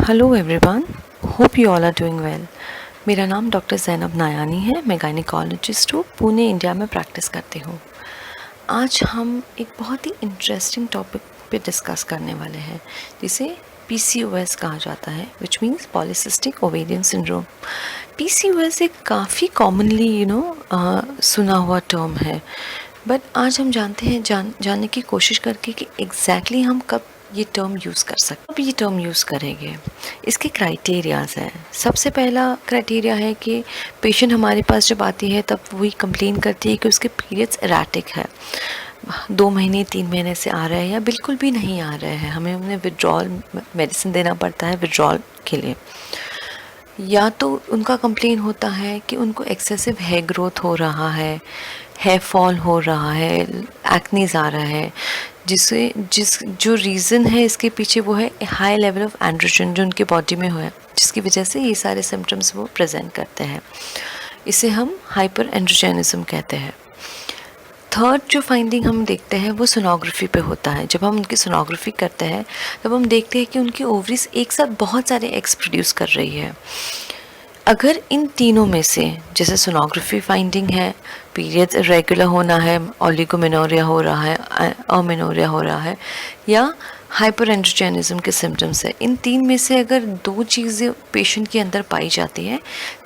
Hello everyone, hope you all are doing well. मेरा नाम doctor Zainab नायानी है। मैं गायनेकोलॉजिस्ट हूँ, पुणे इंडिया में प्रैक्टिस करती हूँ। आज हम एक बहुत ही इंटरेस्टिंग टॉपिक पे डिस्कस करने वाले हैं जिसे PCOS कहा जाता है, which means polycystic ovarian syndrome. PCOS एक काफ़ी कॉमनली सुना हुआ टर्म है, बट आज हम जानते हैं जानने की कोशिश करके कि एग्जैक्टली हम कब ये टर्म यूज़ कर सकते, अब ये टर्म यूज़ करेंगे। इसके क्राइटेरियाज हैं। सबसे पहला क्राइटेरिया है कि पेशेंट हमारे पास जब आती है तब वही कंप्लेन करती है कि उसके पीरियड्स एराटिक है, 2 महीने 3 महीने से आ रहे हैं या बिल्कुल भी नहीं आ रहे हैं। हमें उन्हें विड्रॉल मेडिसिन देना पड़ता है विड्रॉल के लिए। या तो उनका कंप्लेन होता है कि उनको एक्सेसिव हेयर ग्रोथ हो रहा है, हेयर फॉल हो रहा है, एक्नीज आ रहा है, जो रीज़न है इसके पीछे वो है हाई लेवल ऑफ एंड्रोजन जो उनके बॉडी में है, जिसकी वजह से ये सारे सिम्टम्स वो प्रेजेंट करते हैं। इसे हम हाइपर एंड्रोजेनिज्म कहते हैं। थर्ड जो फाइंडिंग हम देखते हैं वो सोनोग्राफी पे होता है। जब हम उनकी सोनोग्राफी करते हैं तब हम देखते हैं कि उनकी ओवरीज एक साथ बहुत सारे एग्स प्रोड्यूस कर रही है। अगर इन तीनों में से, जैसे सोनोग्राफी फाइंडिंग है, पीरियड्स इरेगुलर होना है, ओलिगोमेनोरिया हो रहा है, अमेनोरिया हो रहा है, या हाइपर एंड्रोजेनिज्म के सिम्टम्स है, इन तीन में से अगर 2 चीज़ें पेशेंट के अंदर पाई जाती है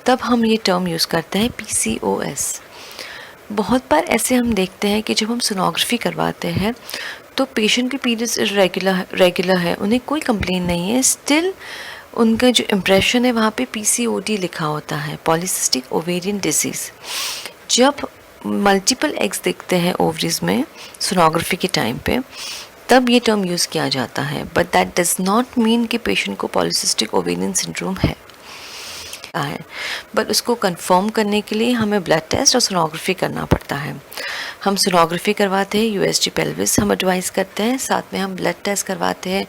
तब हम ये टर्म यूज़ करते हैं PCOS। बहुत बार ऐसे हम देखते हैं कि जब हम सोनोग्राफी करवाते हैं तो पेशेंट के पीरियड्स रेगुलर है, उन्हें कोई कंप्लेन नहीं है, स्टिल उनका जो इम्प्रेशन है वहाँ पे PCOD लिखा होता है, पॉलीसिस्टिक ओवेरियन डिजीज़। जब मल्टीपल एग्स दिखते हैं ओवरीज में सोनोग्राफी के टाइम पे तब ये टर्म यूज़ किया जाता है, but that does not mean कि पेशेंट को पॉलीसिस्टिक ओवेरियन सिंड्रोम है। बट उसको कंफर्म करने के लिए हमें ब्लड टेस्ट और सोनोग्राफी करना पड़ता है। हम सोनोग्राफी करवाते हैं, USG पेल्विस हम एडवाइस करते हैं, साथ में हम ब्लड टेस्ट करवाते हैं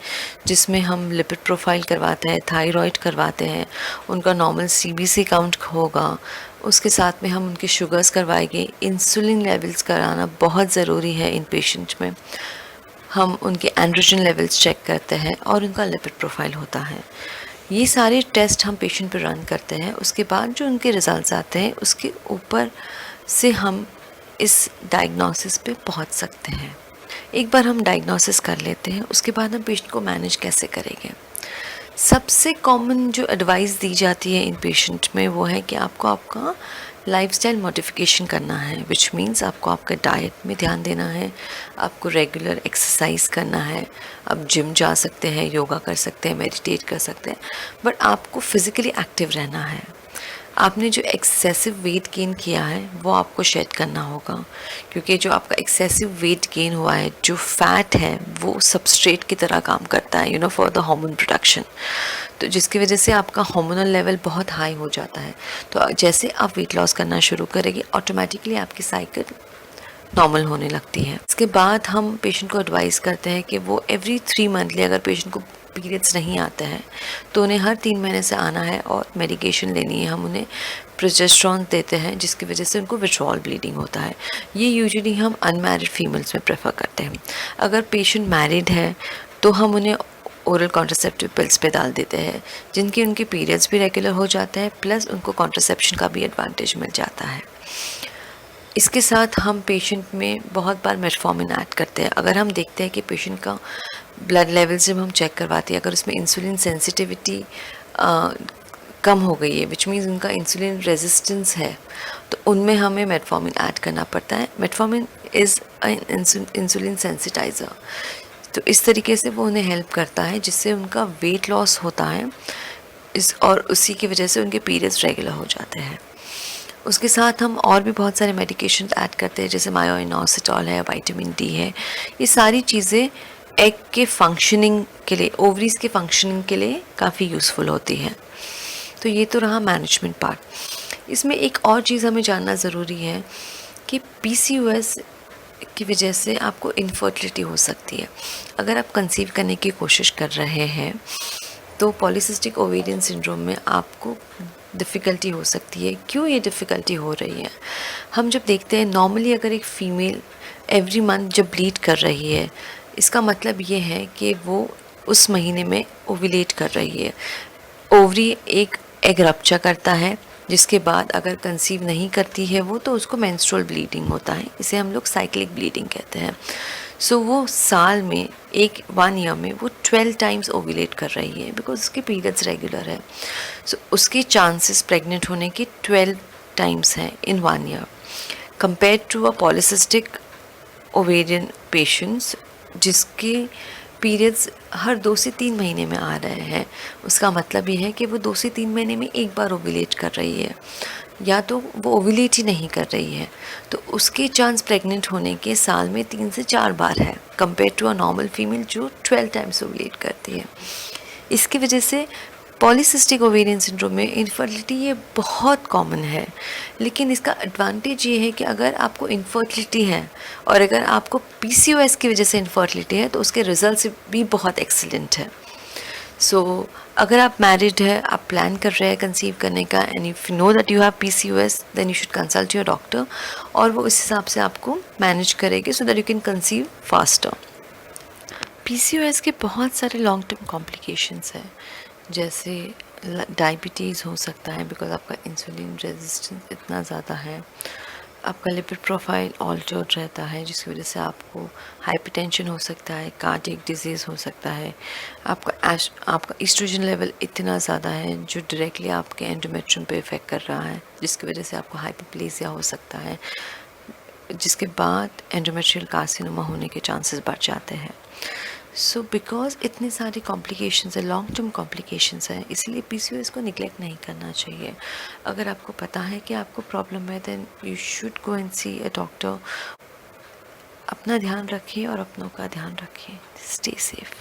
जिसमें हम लिपिड प्रोफाइल करवाते हैं, थायराइड करवाते हैं, उनका नॉर्मल CBC काउंट होगा, उसके साथ में हम उनके शुगर्स करवाएंगे। इंसुलिन लेवल्स कराना बहुत ज़रूरी है इन पेशेंट में। हम उनके एंड्रोजन लेवल्स चेक करते हैं और उनका लिपिड प्रोफाइल होता है। ये सारे टेस्ट हम पेशेंट पर रन करते हैं। उसके बाद जो उनके रिजल्ट्स आते हैं उसके ऊपर से हम इस डायग्नोसिस पे पहुंच सकते हैं। एक बार हम डायग्नोसिस कर लेते हैं, उसके बाद हम पेशेंट को मैनेज कैसे करेंगे। सबसे कॉमन जो एडवाइस दी जाती है इन पेशेंट में वो है कि आपको आपका लाइफस्टाइल मॉडिफिकेशन करना है, विच मीन्स आपको आपका डाइट में ध्यान देना है, आपको रेगुलर एक्सरसाइज करना है। आप जिम जा सकते हैं, योगा कर सकते हैं, मेडिटेट कर सकते हैं, बट आपको फिज़िकली एक्टिव रहना है। आपने जो एक्सेसिव वेट गेन किया है वो आपको शेड करना होगा, क्योंकि जो आपका एक्सेसिव वेट गेन हुआ है, जो फैट है वो सबस्ट्रेट की तरह काम करता है फॉर द हार्मोन प्रोडक्शन, तो जिसकी वजह से आपका हार्मोनल लेवल बहुत हाई हो जाता है। तो जैसे आप वेट लॉस करना शुरू करेंगे ऑटोमेटिकली आपकी साइकिल नॉर्मल होने लगती है। इसके बाद हम पेशेंट को एडवाइस करते हैं कि वो एवरी 3 मंथली, अगर पेशेंट को पीरियड्स नहीं आते हैं तो उन्हें हर 3 महीने से आना है और मेडिकेशन लेनी है। हम उन्हें प्रोजेस्टेरोन देते हैं जिसकी वजह से उनको विड्रॉल ब्लीडिंग होता है। ये यूजुअली हम अनमैरिड फीमेल्स में प्रेफर करते हैं। अगर पेशेंट मैरिड है तो हम उन्हें ओरल कॉन्ट्रासेप्टिव पिल्स पे डाल देते हैं, जिनके उनके पीरियड्स भी रेगुलर हो जाते हैं, प्लस उनको कॉन्ट्रासेप्शन का भी एडवांटेज मिल जाता है। इसके साथ हम पेशेंट में बहुत बार मेटफॉर्मिन ऐड करते हैं। अगर हम देखते हैं कि पेशेंट का ब्लड लेवल्स जब हम चेक करवाते हैं, अगर उसमें इंसुलिन सेंसिटिविटी कम हो गई है, विच मीन्स उनका इंसुलिन रेजिस्टेंस है, तो उनमें हमें मेटफॉर्मिन ऐड करना पड़ता है। मेटफॉर्मिन इज़ इंसुलिन सेंसिटाइज़र, तो इस तरीके से वो उन्हें हेल्प करता है जिससे उनका वेट लॉस होता है और उसी की वजह से उनके पीरियड्स रेगुलर हो जाते हैं। उसके साथ हम और भी बहुत सारे मेडिकेशन ऐड करते हैं, जैसे मायोइनोसिटॉल है, विटामिन D है। ये सारी चीज़ें एग के फंक्शनिंग के लिए, ओवरीज के फंक्शनिंग के लिए काफ़ी यूज़फुल होती है। तो ये तो रहा मैनेजमेंट पार्ट। इसमें एक और चीज़ हमें जानना ज़रूरी है कि PCOS की वजह से आपको इनफर्टिलिटी हो सकती है। अगर आप कंसीव करने की कोशिश कर रहे हैं तो पॉलीसिस्टिक ओवेरियन सिंड्रोम में आपको डिफ़िकल्टी हो सकती है। क्यों ये डिफ़िकल्टी हो रही है? हम जब देखते हैं नॉर्मली अगर एक फ़ीमेल एवरी मंथ जब ब्लीड कर रही है, इसका मतलब ये है कि वो उस महीने में ओव्यूलेट कर रही है। ओवरी एक एग रप्चर करता है, जिसके बाद अगर कंसीव नहीं करती है वो, तो उसको मेंस्ट्रुअल ब्लीडिंग होता है। इसे हम लोग साइक्लिक ब्लीडिंग कहते हैं। सो वो साल में 1 ईयर में वो 12 टाइम्स ओव्यूलेट कर रही है, बिकॉज उसके पीरियड्स रेगुलर है। सो उसके चांसेस प्रेग्नेंट होने के 12 टाइम्स हैं in 1 year, compare to a polycystic ovarian patients जिसके पीरियड्स हर 2 से 3 महीने में आ रहे हैं। उसका मतलब ये है कि वो 2 से 3 महीने में एक बार ओव्यूलेट कर रही है, या तो वो ओव्यूलेट ही नहीं कर रही है, तो उसके चांस प्रेग्नेंट होने के साल में 3 से 4 बार है, compare to a normal female जो 12 टाइम्स ओव्यूलेट करती है। इसकी वजह से पॉलीसिस्टिक ओवेरियन सिंड्रोम में इनफर्टिलिटी ये बहुत कॉमन है, लेकिन इसका एडवांटेज ये है कि अगर आपको इनफर्टिलिटी है और अगर आपको पीसीओएस की वजह से इनफर्टिलिटी है, तो उसके रिजल्ट्स भी बहुत एक्सीलेंट है। सो अगर आप मैरिड है, आप प्लान कर रहे हैं कंसीव करने का, and if you know that you have PCOS, then you should consult your doctor, और वो इस हिसाब से आपको मैनेज करेगी so that you can conceive faster. PCOS के बहुत सारे लॉन्ग टर्म कॉम्प्लिकेशंस हैं, जैसे डायबिटीज़ हो सकता है, बिकॉज आपका इंसुलिन रेजिस्टेंस इतना ज़्यादा है। आपका लिपिड प्रोफाइल ऑल्टर्ड रहता है, जिसकी वजह से आपको हाइपरटेंशन हो सकता है, कार्डियक डिजीज़ हो सकता है। आपका ईस्ट्रोजन लेवल इतना ज़्यादा है जो डायरेक्टली आपके एंडोमेट्रियम पे इफ़ेक्ट कर रहा है, जिसकी वजह से आपको हाइपरप्लेसिया हो सकता है, जिसके बाद एंडोमेट्रियल कार्सिनोमा होने के चांसेस बढ़ जाते हैं। सो बिकॉज इतने सारे कॉम्प्लिकेशंस है, लॉन्ग टर्म कॉम्प्लिकेशंस हैं, इसलिए पीसीओएस को निगलेक्ट नहीं करना चाहिए। अगर आपको पता है कि आपको प्रॉब्लम है, then you should go and see a doctor. अपना ध्यान रखिए और अपनों का ध्यान रखिए। Stay safe.